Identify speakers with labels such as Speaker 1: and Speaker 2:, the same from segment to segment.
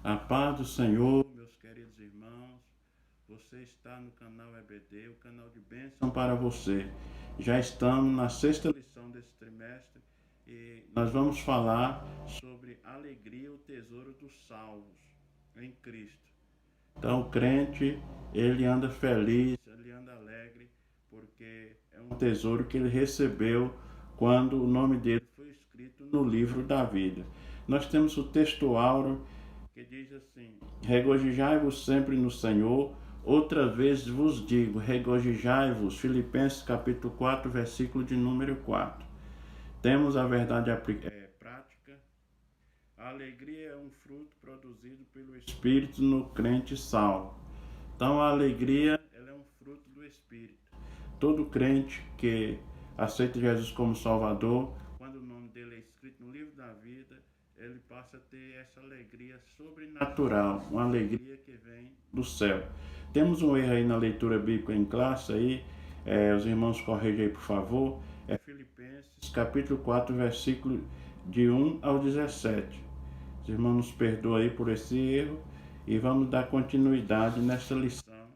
Speaker 1: A paz do Senhor, meus queridos irmãos. Você está no canal EBD, o canal de bênção para você. Já estamos na sexta lição desse trimestre e nós vamos falar sobre alegria, o tesouro dos salvos em Cristo. Então, o crente, ele anda feliz, ele anda alegre, porque é um tesouro que ele recebeu quando o nome dele foi escrito no livro da vida. Nós temos o texto áureo que diz assim: regozijai-vos sempre no Senhor. Outra vez vos digo, regozijai-vos. Filipenses capítulo 4, versículo de número 4. Temos a verdade prática. A alegria é um fruto produzido pelo Espírito no crente salvo. Então a alegria ela é um fruto do Espírito. Todo crente que aceita Jesus como Salvador, quando o nome dele é escrito no livro da vida, ele passa a ter essa alegria sobrenatural, uma alegria que vem do céu. Temos um erro aí na leitura bíblica em classe aí, os irmãos corrigem aí por favor, é Filipenses capítulo 4, versículo de 1 ao 17. Os irmãos nos perdoam aí por esse erro e vamos dar continuidade nessa lição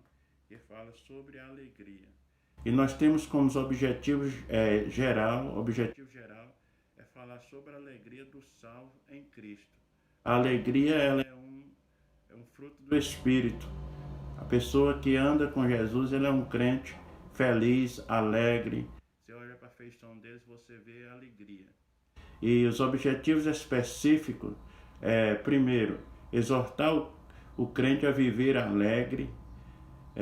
Speaker 1: que fala sobre a alegria. E nós temos como objetivo geral é falar sobre a alegria do salvo em Cristo. A alegria ela é um fruto do Espírito. A pessoa que anda com Jesus, ele é um crente feliz, alegre. Você olha para a feição deles, você vê a alegria. E os objetivos específicos primeiro, exortar o crente a viver alegre.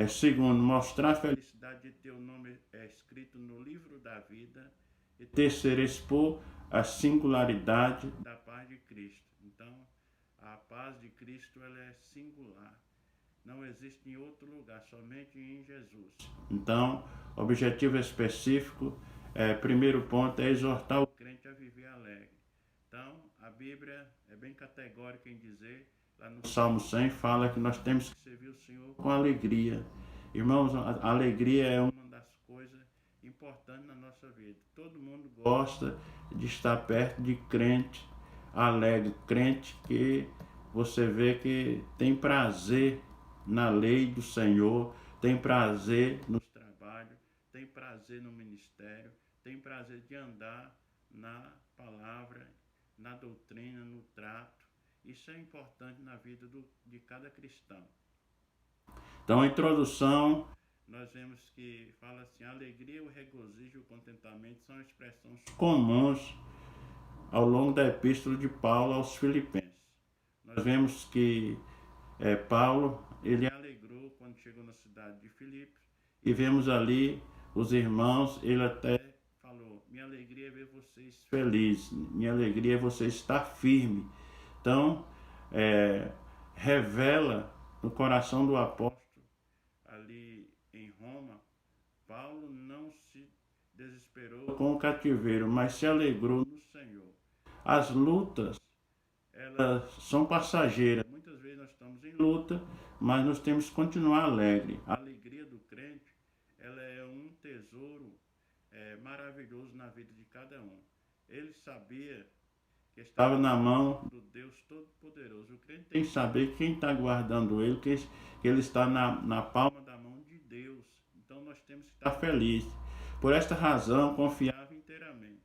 Speaker 1: Segundo, mostrar a felicidade de ter o nome escrito no livro da vida. E terceiro, expor a singularidade da paz de Cristo. Então, a paz de Cristo ela é singular. Não existe em outro lugar, somente em Jesus. Então, objetivo específico, primeiro ponto é exortar o crente a viver alegre. Então, a Bíblia é bem categórica em dizer, lá no Salmo 100 fala que nós temos que servir o Senhor com alegria. Irmãos, a alegria é uma das coisas importantes na nossa vida. Todo mundo gosta de estar perto de crente alegre, crente que você vê que tem prazer na lei do Senhor, tem prazer nos trabalhos, tem prazer no ministério, tem prazer de andar na palavra, na doutrina, no trato. Isso é importante na vida de cada cristão. Então, a introdução, nós vemos que fala assim: a alegria, o regozijo e o contentamento são expressões comuns ao longo da epístola de Paulo aos Filipenses. Nós vemos que Paulo, ele alegrou quando chegou na cidade de Filipos, e vemos ali os irmãos, ele até falou: minha alegria é ver vocês felizes, minha alegria é você estar firme. Então, revela no coração do apóstolo, ali em Roma, Paulo não se desesperou com o cativeiro, mas se alegrou no Senhor. As lutas, elas são passageiras. Muitas vezes nós estamos em luta, mas nós temos que continuar alegre. A alegria do crente, ela é um tesouro maravilhoso na vida de cada um. Ele sabia que estava na mão do Deus Todo-Poderoso. O crente tem que saber quem está guardando ele, que ele está na palma da mão de Deus. Então nós temos que estar felizes. Por esta razão, confiava inteiramente.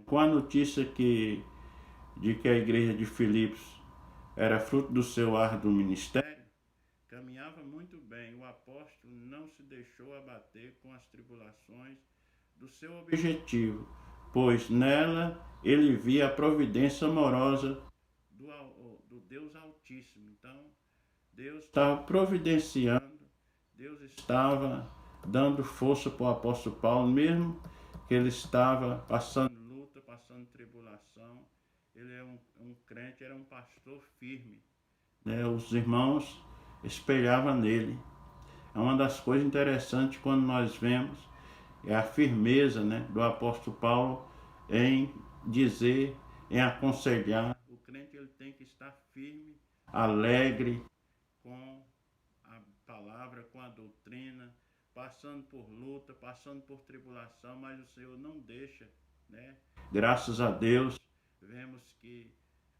Speaker 1: Com a notícia de que a igreja de Filipos era fruto do seu árduo ministério, caminhava muito bem. O apóstolo não se deixou abater com as tribulações do seu objetivo, pois nela ele via a providência amorosa do Deus Altíssimo. Então, Deus estava providenciando, Deus estava dando força para o apóstolo Paulo, mesmo que ele estava passando luta, passando tribulação. Ele é um crente, era um pastor firme. Os irmãos espelhavam nele. É uma das coisas interessantes quando nós vemos a firmeza do apóstolo Paulo em dizer, em aconselhar. O crente ele tem que estar firme, alegre com a palavra, com a doutrina, passando por luta, passando por tribulação, mas o Senhor não deixa, Graças a Deus, vemos que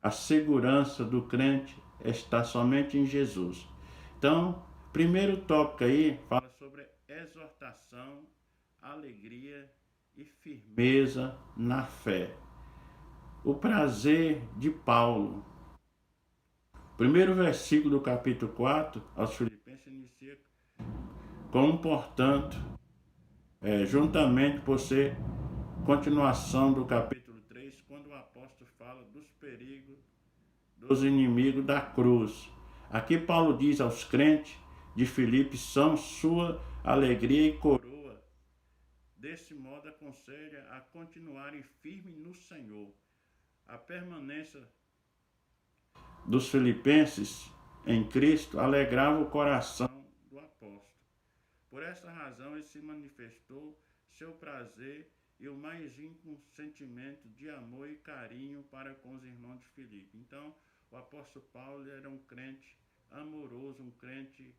Speaker 1: a segurança do crente está somente em Jesus. Então, primeiro tópico aí fala sobre exortação, alegria e firmeza na fé. O prazer de Paulo. Primeiro versículo do capítulo 4 aos Filipenses inicia como, portanto, juntamente por ser continuação do capítulo 3, quando o apóstolo fala dos perigos dos inimigos da cruz. Aqui Paulo diz aos crentes de Filipe são sua alegria e coroa. Desse modo aconselha a continuarem firmes no Senhor. A permanência dos filipenses em Cristo alegrava o coração do apóstolo. Por essa razão ele se manifestou seu prazer e o mais íntimo sentimento de amor e carinho para com os irmãos de Filipe. Então, o apóstolo Paulo era um crente amoroso, um crente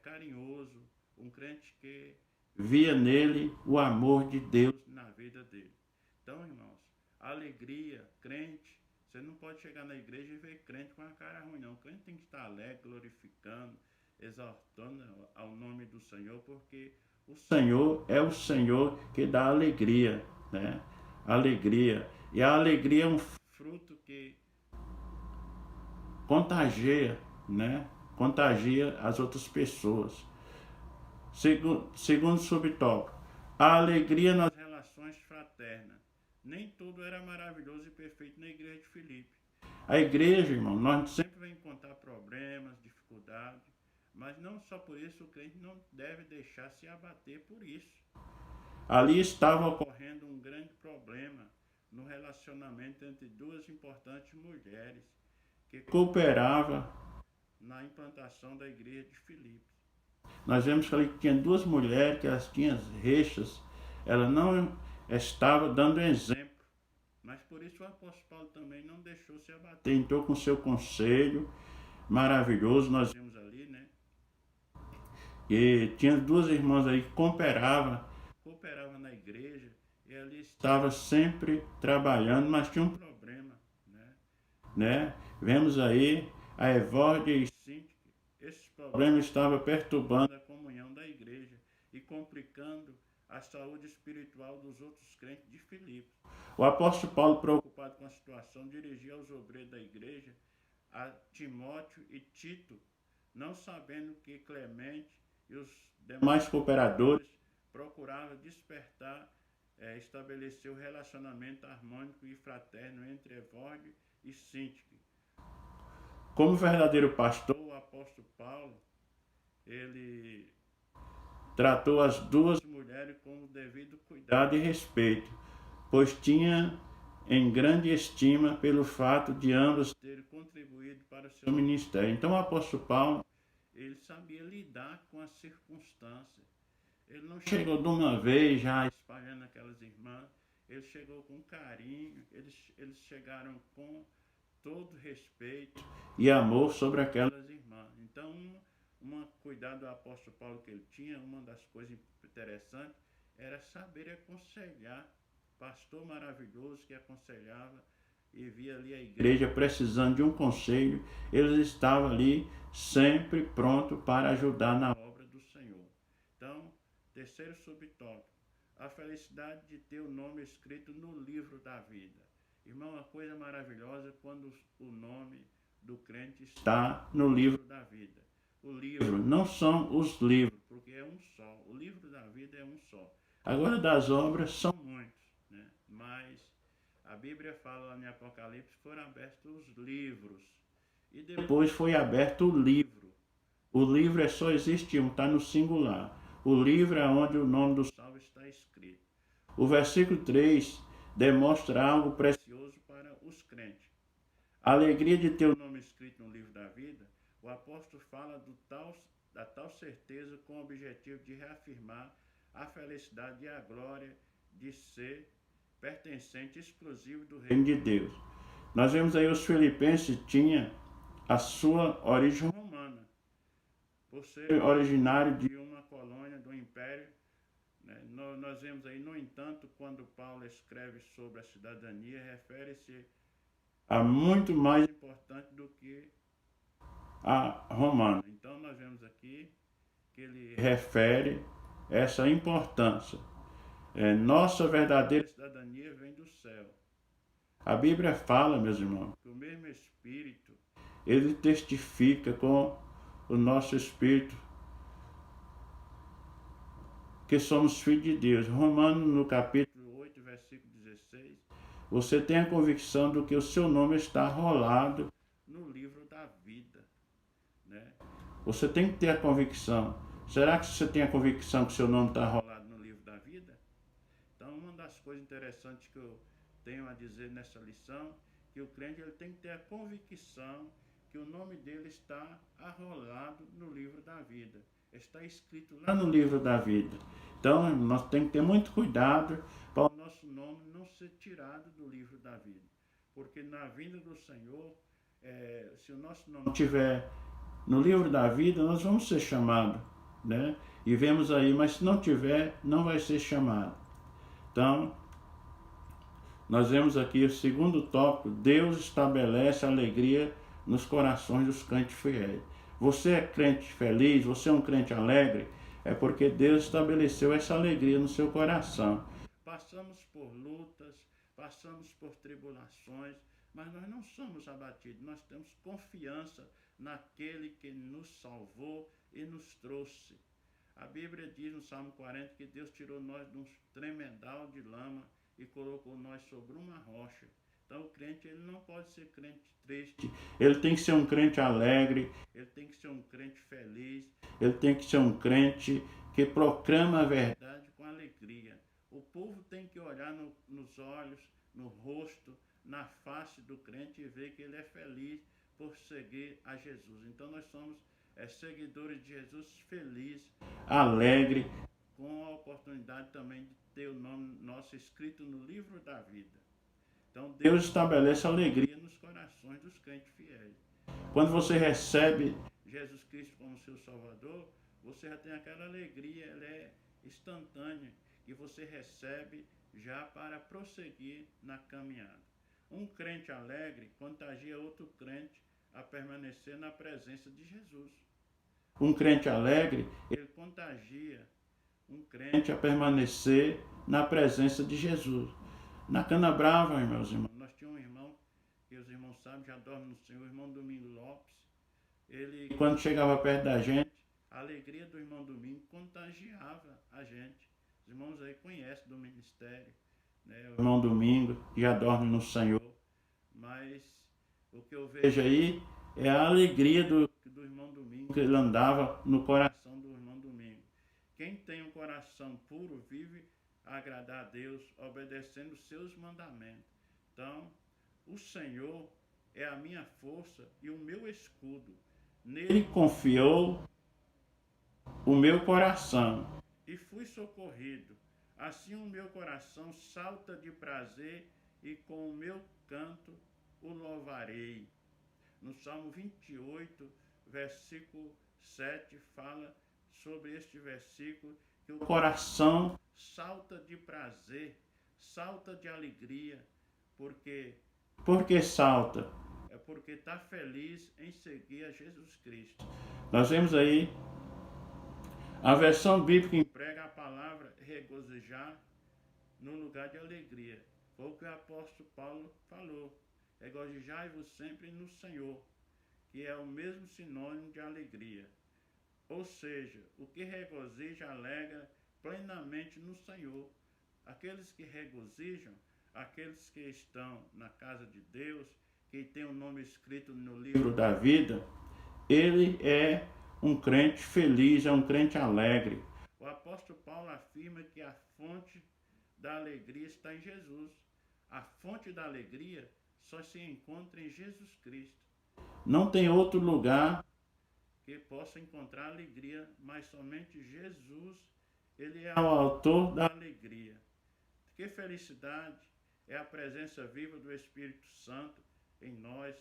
Speaker 1: carinhoso, um crente que via nele o amor de Deus na vida dele. Então, irmãos, alegria, crente, você não pode chegar na igreja e ver crente com a cara ruim, não. O crente tem que estar alegre, glorificando, exaltando ao nome do Senhor, porque o Senhor é o Senhor que dá alegria, né? Alegria. E a alegria é um fruto que contagia, né? Contagia as outras pessoas. Segundo subtópico, a alegria nas relações fraternas. Nem tudo era maravilhoso e perfeito na igreja de Filipe. A igreja, irmão, nós sempre vamos encontrar problemas, dificuldades, mas não só por isso o crente não deve deixar se abater por isso. Ali estava ocorrendo um grande problema no relacionamento entre duas importantes mulheres que cooperavam na implantação da igreja de Filipe. Nós vemos que ali tinha duas mulheres que elas tinham rixas, ela não estava dando exemplo, mas por isso o apóstolo Paulo também não deixou se abater. Entrou com seu conselho maravilhoso, nós vimos ali, né? E tinha duas irmãs aí que cooperavam na igreja, e ali estava sempre trabalhando, mas tinha um problema, né? Vemos aí a Evódia e Sintique. Esse problema estava perturbando a comunhão da igreja e complicando a saúde espiritual dos outros crentes de Filipe. O apóstolo Paulo, preocupado com a situação, dirigia aos obreiros da igreja, a Timóteo e Tito, não sabendo que Clemente e os demais cooperadores procuravam estabelecer o relacionamento harmônico e fraterno entre Evódia e Sintique. Como verdadeiro pastor, o apóstolo Paulo, ele tratou as duas mulheres com o devido cuidado e respeito, pois tinha em grande estima pelo fato de ambas terem contribuído para o seu ministério. Então o apóstolo Paulo, ele sabia lidar com as circunstâncias. Ele não chegou de uma vez já espalhando aquelas irmãs, ele chegou com carinho, eles chegaram com todo respeito e amor sobre aquelas irmãs. Então, cuidado do apóstolo Paulo que ele tinha, uma das coisas interessantes era saber aconselhar. Pastor maravilhoso que aconselhava e via ali a igreja precisando de um conselho, ele estava ali sempre pronto para ajudar na obra do Senhor. Então, terceiro subtópico, a felicidade de ter o nome escrito no livro da vida. Irmão, uma coisa maravilhosa quando o nome do crente está no livro da vida. O livro não são os livros, porque é um só. O livro da vida é um só. Agora, das obras são muitos, né? Mas a Bíblia fala lá em Apocalipse que foram abertos os livros. E depois foi aberto o livro. O livro só existe um, está no singular. O livro é onde o nome do salvo está escrito. O versículo 3 demonstra algo precioso para os crentes. A alegria de ter o nome escrito no livro da vida, o apóstolo fala da tal certeza com o objetivo de reafirmar a felicidade e a glória de ser pertencente exclusivo do reino de Deus. Nós vemos aí os filipenses tinham a sua origem romana, por ser originário de uma colônia do Império. Nós vemos aí, no entanto, quando Paulo escreve sobre a cidadania, refere-se a muito mais importante do que a Romana. Então nós vemos aqui que ele refere essa importância. Nossa verdadeira cidadania vem do céu. A Bíblia fala, meus irmãos, que o mesmo Espírito, ele testifica com o nosso Espírito que somos filhos de Deus. Romanos, no capítulo 8, versículo 16, você tem a convicção do que o seu nome está rolado no livro da vida, né? Você tem que ter a convicção. Será que você tem a convicção que o seu nome está rolado no livro da vida? Então, uma das coisas interessantes que eu tenho a dizer nessa lição, que o crente ele tem que ter a convicção que o nome dele está arrolado no livro da vida. Está escrito lá no livro da vida. Então, nós temos que ter muito cuidado para o nosso nome não ser tirado do livro da vida. Porque na vinda do Senhor, se o nosso nome estiver no livro da vida, nós vamos ser chamados, né? E vemos aí, mas se não tiver, não vai ser chamado. Então, nós vemos aqui o segundo tópico: Deus estabelece alegria nos corações dos crentes fiéis. Você é crente feliz, você é um crente alegre, é porque Deus estabeleceu essa alegria no seu coração. Passamos por lutas, passamos por tribulações, mas nós não somos abatidos, nós temos confiança naquele que nos salvou e nos trouxe. A Bíblia diz no Salmo 40 que Deus tirou nós de um tremedal de lama e colocou nós sobre uma rocha. Então o crente ele não pode ser crente triste, ele tem que ser um crente alegre, ele tem que ser um crente feliz, ele tem que ser um crente que proclama a verdade com alegria. O povo tem que olhar nos olhos, no rosto, na face do crente e ver que ele é feliz por seguir a Jesus. Então nós somos seguidores de Jesus felizes, alegre, com a oportunidade também de ter o nome nosso escrito no livro da vida. Então Deus estabelece alegria nos corações dos crentes fiéis. Quando você recebe Jesus Cristo como seu Salvador, você já tem aquela alegria, ela é instantânea, que você recebe já para prosseguir na caminhada. Um crente alegre contagia outro crente a permanecer na presença de Jesus. Um crente alegre, ele contagia um crente a permanecer na presença de Jesus. Na Cana Brava, meus irmãos, nós tínhamos um irmão, que os irmãos sabem, já dorme no Senhor, o irmão Domingo Lopes. Ele, quando chegava perto da gente, a alegria do irmão Domingo contagiava a gente. Os irmãos aí conhecem do ministério, né? O irmão Domingo já dorme no Senhor. Mas o que eu vejo aí é a alegria do irmão Domingo, que ele andava no coração do irmão Domingo. Quem tem um coração puro vive a agradar a Deus, obedecendo os seus mandamentos. Então, o Senhor é a minha força e o meu escudo. Nele confiou o meu coração e fui socorrido. Assim o meu coração salta de prazer e com o meu canto o louvarei. No Salmo 28, versículo 7, fala sobre este versículo, que o coração salta de prazer, salta de alegria. Por que salta? É porque está feliz em seguir a Jesus Cristo. Nós vemos aí a versão bíblica emprega a palavra regozijar no lugar de alegria. Foi o que o apóstolo Paulo falou. Regozijai-vos sempre no Senhor, que é o mesmo sinônimo de alegria. Ou seja, o que regozija alegra plenamente no Senhor. Aqueles que regozijam, aqueles que estão na casa de Deus, que tem o nome escrito no livro da vida, ele é um crente feliz, é um crente alegre. O apóstolo Paulo afirma que a fonte da alegria está em Jesus. A fonte da alegria só se encontra em Jesus Cristo. Não tem outro lugar que possa encontrar alegria, mas somente Jesus, ele é o autor da alegria. Que felicidade é a presença viva do Espírito Santo em nós,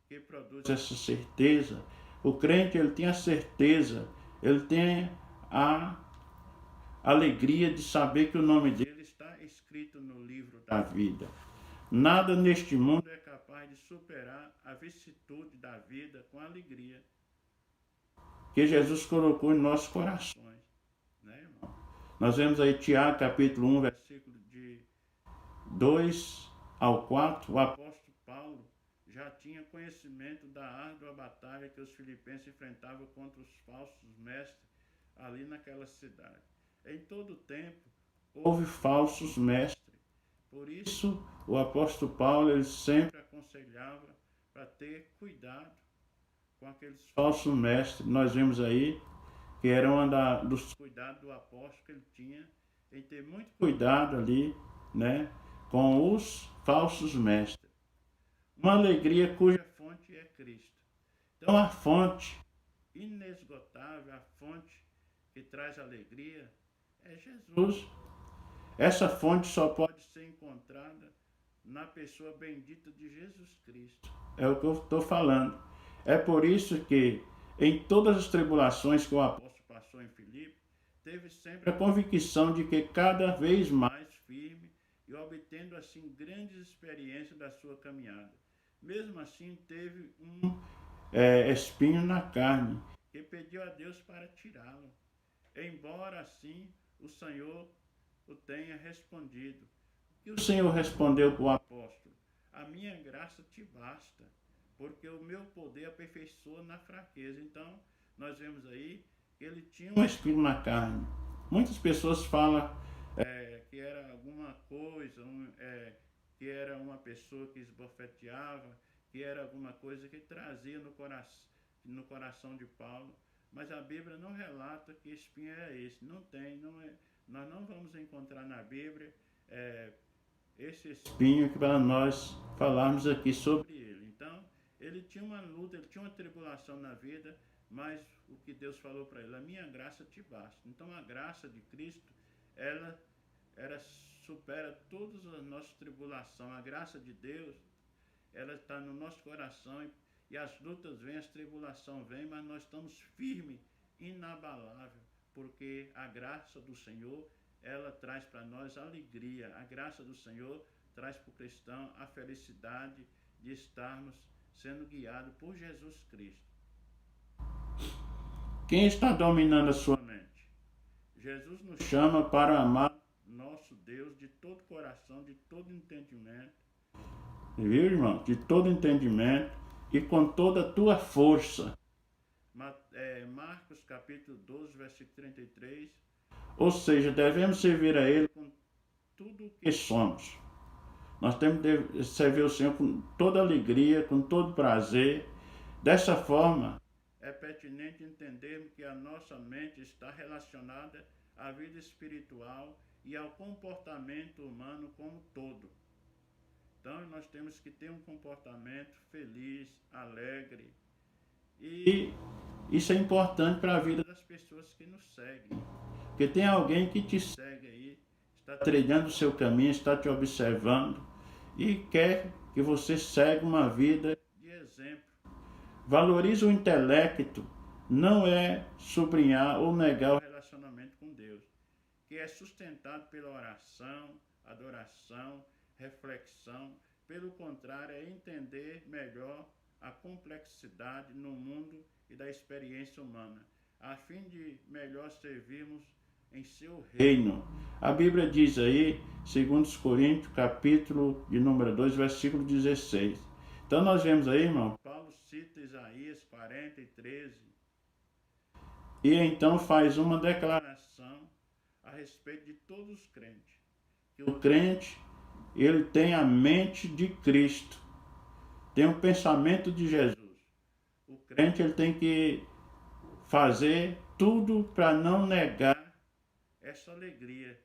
Speaker 1: que produz essa certeza. O crente, ele tem a certeza, ele tem a alegria de saber que o nome dele está escrito no livro da vida. Nada neste mundo é capaz de superar a vicissitude da vida com alegria. que Jesus colocou em nossos corações, né, irmão? Nós vemos aí Tiago, capítulo 1, versículo de 2 ao 4, o apóstolo Paulo já tinha conhecimento da árdua batalha que os filipenses enfrentavam contra os falsos mestres ali naquela cidade. Em todo o tempo, houve falsos mestres. Por isso, o apóstolo Paulo ele sempre aconselhava para ter cuidado com aqueles falsos mestres. Nós vemos aí que era dos cuidados do apóstolo que ele tinha, em ter muito cuidado ali, né, com os falsos mestres. Uma alegria cuja fonte é Cristo. Então a fonte inesgotável, a fonte que traz alegria é Jesus. Essa fonte só pode ser encontrada na pessoa bendita de Jesus Cristo. É o que eu estou falando. É por isso que em todas as tribulações que o apóstolo passou em Filipe, teve sempre a convicção de que cada vez mais firme e obtendo assim grandes experiências da sua caminhada. Mesmo assim, teve um espinho na carne, que pediu a Deus para tirá-lo. Embora assim o Senhor o tenha respondido. E o Senhor respondeu para o apóstolo: a minha graça te basta, porque o meu poder aperfeiçoa na fraqueza. Então, nós vemos aí que ele tinha um espinho na carne. Muitas pessoas falam que era alguma coisa, que era uma pessoa que esbofeteava, que era alguma coisa que trazia no coração de Paulo. Mas a Bíblia não relata que espinho é esse. Não tem, não é. Nós não vamos encontrar na Bíblia esse espinho que para nós falarmos aqui sobre ele. Então, ele tinha uma luta, ele tinha uma tribulação na vida, mas o que Deus falou para ele: a minha graça te basta. Então, a graça de Cristo, ela supera todas as nossas tribulações. A graça de Deus, ela está no nosso coração e as lutas vêm, as tribulações vêm, mas nós estamos firmes, inabalável, porque a graça do Senhor, ela traz para nós alegria. A graça do Senhor traz para o cristão a felicidade de estarmos sendo guiados por Jesus Cristo. Quem está dominando a sua mente? Jesus nos chama para amar nosso Deus de todo coração, de todo entendimento. Viu, irmão? De todo entendimento e com toda a tua força. Marcos capítulo 12, versículo 33. Ou seja, devemos servir a Ele com tudo o que somos. Nós temos que servir o Senhor com toda alegria, com todo prazer. Dessa forma, é pertinente entendermos que a nossa mente está relacionada à vida espiritual e ao comportamento humano como todo. Então, nós temos que ter um comportamento feliz, alegre. E isso é importante para a vida das pessoas que nos seguem. Porque tem alguém que te segue aí, está trilhando o seu caminho, está te observando e quer que você segue uma vida de exemplo. Valorize o intelecto, não é sublinhar ou negar o relacionamento com Deus, que é sustentado pela oração, adoração, reflexão. Pelo contrário, é entender melhor a complexidade no mundo e da experiência humana, a fim de melhor servirmos em seu reino. A Bíblia diz aí, 2 Coríntios, capítulo de número 2, versículo 16. Então nós vemos aí, irmão, Paulo cita Isaías 40 e 13. E então faz uma declaração a respeito de todos os crentes. Que o crente, ele tem a mente de Cristo, tem o pensamento de Jesus. O crente, ele tem que fazer tudo para não negar essa alegria.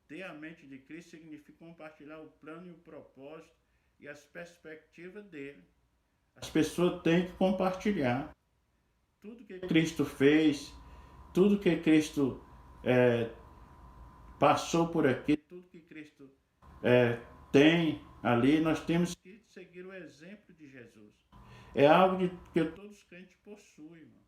Speaker 1: Ter a mente de Cristo significa compartilhar o plano e o propósito e as perspectivas dele. As pessoas têm que compartilhar tudo que Cristo fez, tudo que Cristo passou por aqui, tudo que Cristo tem ali. Nós temos que seguir o exemplo de Jesus. É algo que todos os crentes possuem, irmão.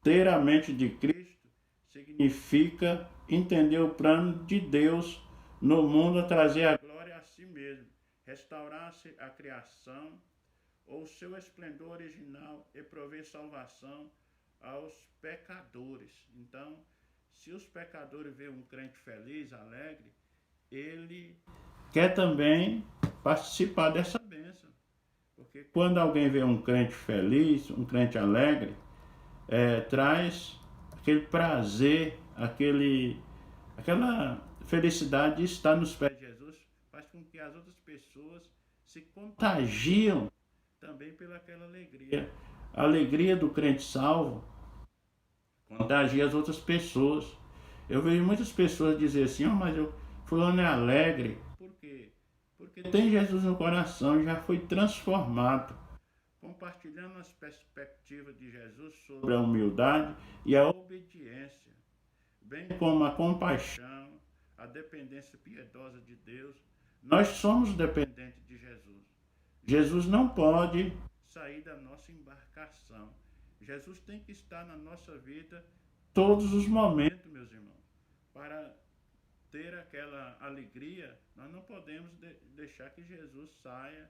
Speaker 1: Ter a mente de Cristo significa entender o plano de Deus no mundo, trazer a glória a si mesmo, restaurar a criação ou seu esplendor original e prover salvação aos pecadores. Então, se os pecadores veem um crente feliz, alegre, ele quer também participar dessa bênção. Porque quando alguém vê um crente feliz, um crente alegre, traz aquele prazer, aquela felicidade de estar nos pés de Jesus, faz com que as outras pessoas se contagiam também pelaquela alegria. A alegria do crente salvo contagia as outras pessoas. Eu vejo muitas pessoas dizer assim, mas fulano é alegre. Por quê? Porque tem Jesus no coração e já foi transformado. Compartilhando as perspectivas de Jesus sobre a humildade e a obediência, bem como a compaixão, a dependência piedosa de Deus. Nós somos dependentes de Jesus. Jesus não pode sair da nossa embarcação. Jesus tem que estar na nossa vida todos os momentos, meus irmãos. Para ter aquela alegria, nós não podemos deixar que Jesus saia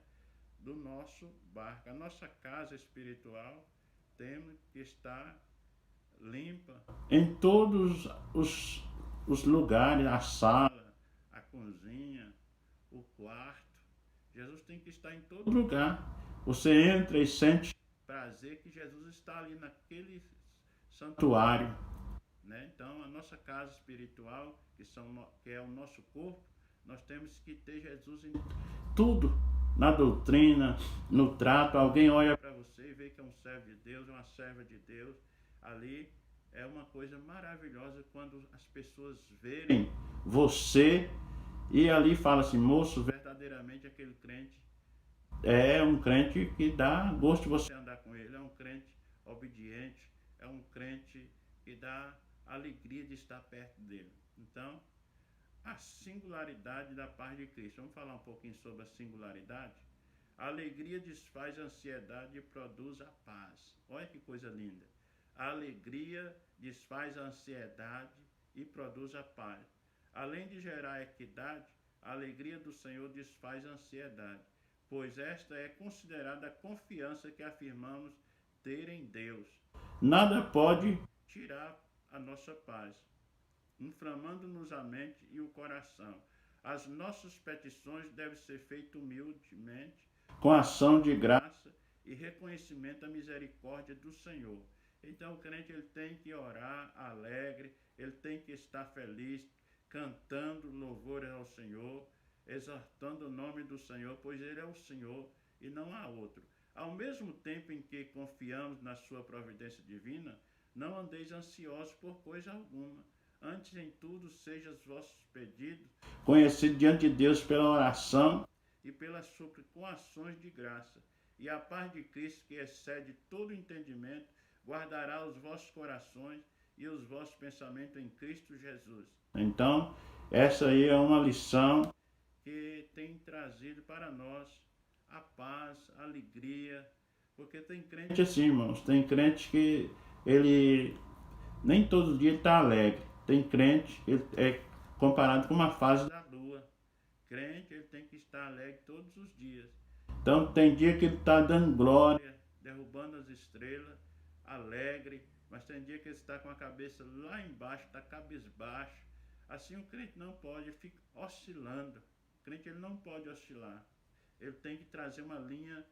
Speaker 1: do nosso barco. A nossa casa espiritual tem que estar limpa em todos os lugares, a sala, a cozinha, o quarto. Jesus tem que estar em todo lugar. Você entra e sente prazer que Jesus está ali naquele santuário, né? Então, a nossa casa espiritual, que é o nosso corpo, nós temos que ter Jesus em tudo, na doutrina, no trato. Alguém olha para você e vê que é um servo de Deus, uma serva de Deus. Ali é uma coisa maravilhosa quando as pessoas verem você e ali fala assim, moço, verdadeiramente aquele crente é um crente que dá gosto de você andar com ele, é um crente obediente, é um crente que dá alegria de estar perto dele. Então, a singularidade da paz de Cristo. Vamos falar um pouquinho sobre a singularidade? A alegria desfaz a ansiedade e produz a paz. Olha que coisa linda. A alegria desfaz a ansiedade e produz a paz. Além de gerar equidade, a alegria do Senhor desfaz a ansiedade, pois esta é considerada a confiança que afirmamos ter em Deus. Nada pode tirar a nossa paz, inflamando-nos a mente e o coração. As nossas petições devem ser feitas humildemente, com ação de graça e reconhecimento da misericórdia do Senhor. Então o crente ele tem que orar alegre, ele tem que estar feliz, cantando louvores ao Senhor, exaltando o nome do Senhor, pois ele é o Senhor e não há outro. Ao mesmo tempo em que confiamos na sua providência divina, não andeis ansiosos por coisa alguma. Antes em tudo sejam os vossos pedidos conhecidos diante de Deus pela oração e pelas súplicas com ações de graça. E a paz de Cristo, que excede todo entendimento, guardará os vossos corações e os vossos pensamentos em Cristo Jesus. Então, essa aí é uma lição que tem trazido para nós a paz, a alegria, porque tem crente assim, irmãos, tem crente que ele nem todo dia está alegre. Tem crente que é comparado com uma fase da lua. Crente ele tem que estar alegre todos os dias. Então tem dia que ele está dando glória, derrubando as estrelas, alegre, mas tem dia que ele está com a cabeça lá embaixo, está cabisbaixo. Assim o crente não pode ficar oscilando. O crente ele não pode oscilar. Ele tem que trazer uma linha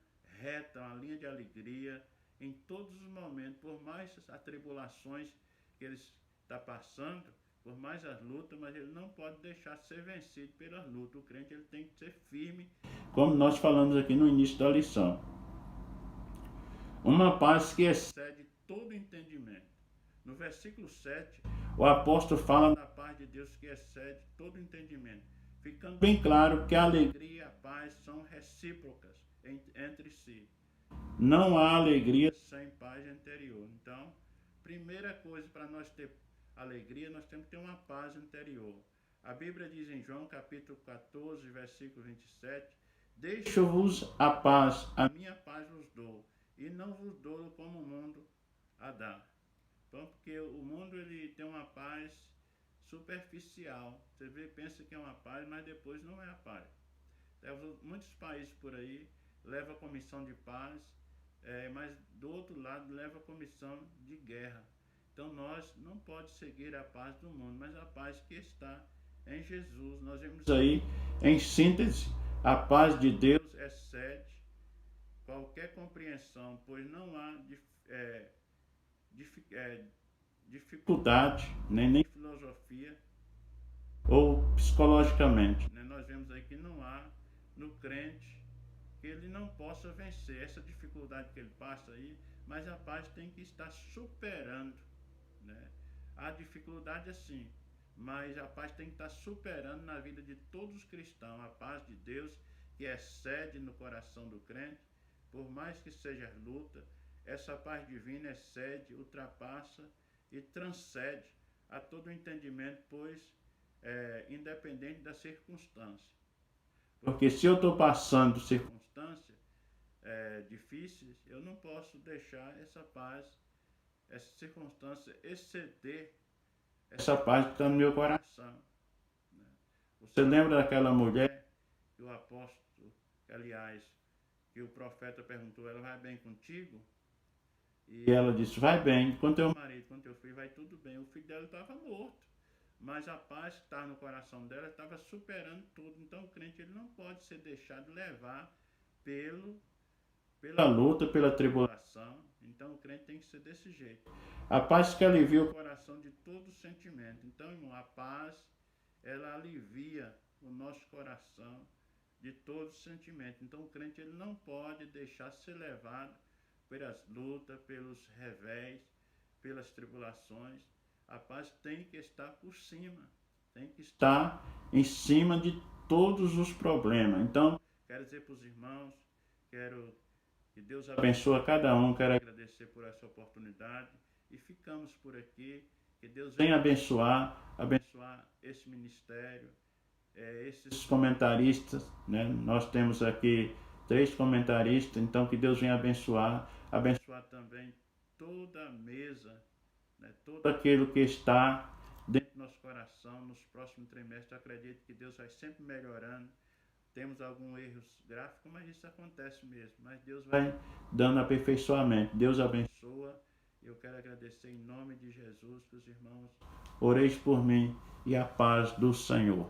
Speaker 1: reta, uma linha de alegria em todos os momentos, por mais as tribulações que ele está passando, por mais as lutas, mas ele não pode deixar de ser vencido pelas lutas. O crente ele tem que ser firme, como nós falamos aqui no início da lição. Uma paz que excede todo entendimento. No versículo 7, o apóstolo fala da paz de Deus que excede todo entendimento, ficando bem claro que a alegria e a paz são recíprocas entre si. Não há alegria sem paz interior. Então, primeira coisa para nós ter alegria, nós temos que ter uma paz interior. A Bíblia diz em João capítulo 14, versículo 27, deixo-vos a paz, a minha paz vos dou, e não vos dou como o mundo a dá. Então, porque o mundo ele tem uma paz superficial. Você vê, pensa que é uma paz, mas depois não é a paz. Muitos países por aí levam a comissão de paz mas do outro lado leva a comissão de guerra. Então nós não pode seguir a paz do mundo, mas a paz que está em Jesus. Nós vemos aí, em síntese, a paz de Deus excede qualquer compreensão, pois não há dificuldade, nem filosofia ou psicologicamente. Né? Nós vemos aí que não há no crente que ele não possa vencer essa dificuldade que ele passa aí, mas a paz tem que estar superando, né? A dificuldade é sim, mas a paz tem que estar superando na vida de todos os cristãos, a paz de Deus que excede no coração do crente, por mais que seja luta, essa paz divina excede, ultrapassa e transcende a todo entendimento, pois independente da circunstância. Porque se eu estou passando circunstâncias difíceis, eu não posso deixar essa paz, essa circunstância exceder essa paz que está no meu coração. Né? Você lembra daquela mulher que o apóstolo, aliás, que o profeta perguntou, ela vai bem contigo? E ela disse, vai bem. Com teu marido, com teu filho, vai tudo bem. O filho dela estava morto, mas a paz que estava no coração dela estava superando tudo. Então o crente ele não pode ser deixado levar pela luta, pela tribulação. Então o crente tem que ser desse jeito. A paz que alivia o coração de todo sentimento. Então, irmão, a paz, ela alivia o nosso coração de todo sentimento. Então o crente ele não pode deixar ser levado pelas lutas, pelos revés, pelas tribulações. A paz tem que estar por cima, tem que estar em cima de todos os problemas. Então, quero dizer para os irmãos, quero que Deus abençoe a cada um, quero agradecer por essa oportunidade e ficamos por aqui. Que Deus venha abençoar esse ministério, esses comentaristas, né? Nós temos aqui 3 comentaristas, então que Deus venha abençoar também toda a mesa, né? Todo aquilo que está dentro do nosso coração nos próximos trimestres. Eu acredito que Deus vai sempre melhorando. Temos alguns erros gráficos, mas isso acontece mesmo. Mas Deus vai dando aperfeiçoamento. Deus abençoa. Eu quero agradecer em nome de Jesus que os irmãos oreis por mim e a paz do Senhor.